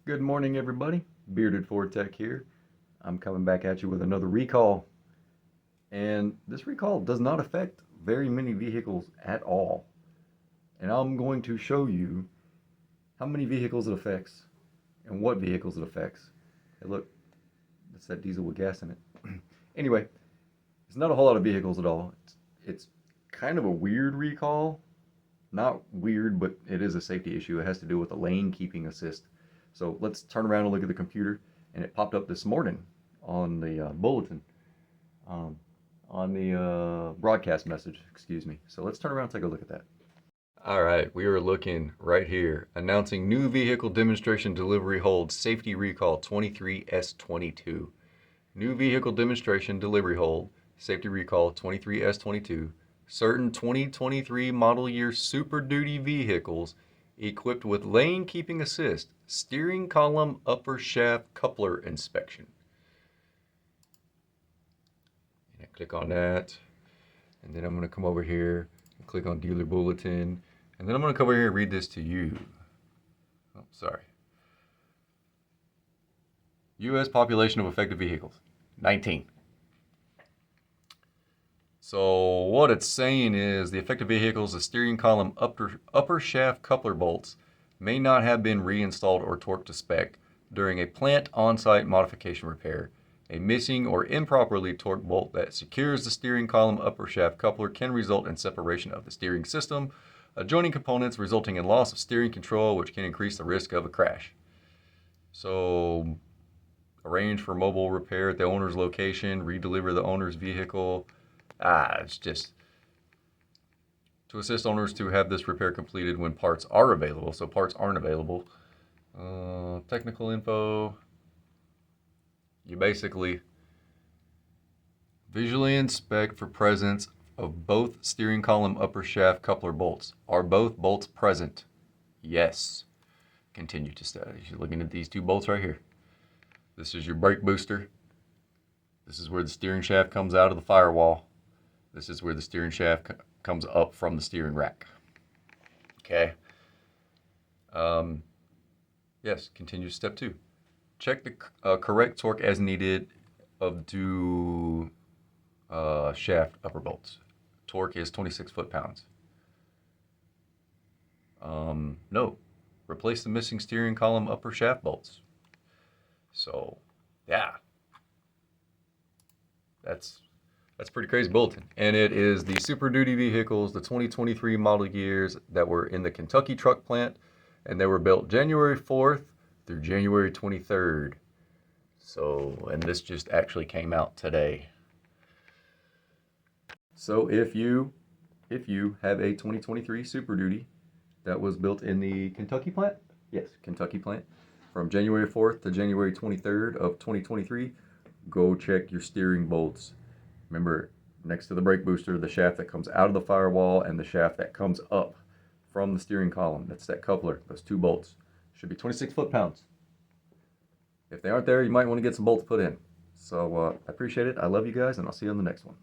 Good morning, everybody. Bearded Ford Tech here. I'm coming back at you with another recall. And this recall does not affect very many vehicles at all. And I'm going to show you how many vehicles it affects and what vehicles it affects. Hey, look, that's that diesel with gas in it. Anyway, it's not a whole lot of vehicles at all. It's kind of a weird recall. Not weird, but it is a safety issue. It has to do with the lane keeping assist. So let's turn around and look at the computer, and it popped up this morning on the bulletin, on the broadcast message, excuse me. So let's turn around and take a look at that. All right, we are looking right here, announcing new vehicle demonstration delivery hold safety recall 23S22. New vehicle demonstration delivery hold safety recall 23S22. Certain 2023 model year Superduty vehicles equipped with lane keeping assist, steering column upper shaft coupler inspection. And I click on that, and then I'm going to come over here and click on dealer bulletin, and then I'm going to come over here and read this to you. Oh, sorry. U.S. population of affected vehicles, 19. So what it's saying is the affected vehicles, the steering column upper shaft coupler bolts may not have been reinstalled or torqued to spec during a plant on-site modification repair. A missing or improperly torqued bolt that secures the steering column upper shaft coupler can result in separation of the steering system, adjoining components resulting in loss of steering control, which can increase the risk of a crash. So arrange for mobile repair at the owner's location, redeliver the owner's vehicle. It's just to assist owners to have this repair completed when parts are available. So parts aren't available. Technical info. You basically visually inspect for presence of both steering column upper shaft coupler bolts. Are both bolts present? Yes. Continue to study. You're looking at these two bolts right here. This is your brake booster. This is where the steering shaft comes out of the firewall. This is where the steering shaft comes up from the steering rack. Okay. Yes, continue step 2. Check the correct torque as needed of two shaft upper bolts. Torque is 26 foot-pounds. No. Replace the missing steering column upper shaft bolts. So, yeah. That's pretty crazy bulletin. And it is the Super Duty vehicles, the 2023 model years that were in the Kentucky truck plant, and they were built January 4th through January 23rd. So, and this just actually came out today. So if you have a 2023 Super Duty that was built in the Kentucky plant, yes, Kentucky plant, from January 4th to January 23rd of 2023, go check your steering bolts. Remember, next to the brake booster, the shaft that comes out of the firewall and the shaft that comes up from the steering column. That's that coupler, those two bolts. Should be 26 foot-pounds. If they aren't there, you might want to get some bolts put in. So I appreciate it. I love you guys, and I'll see you on the next one.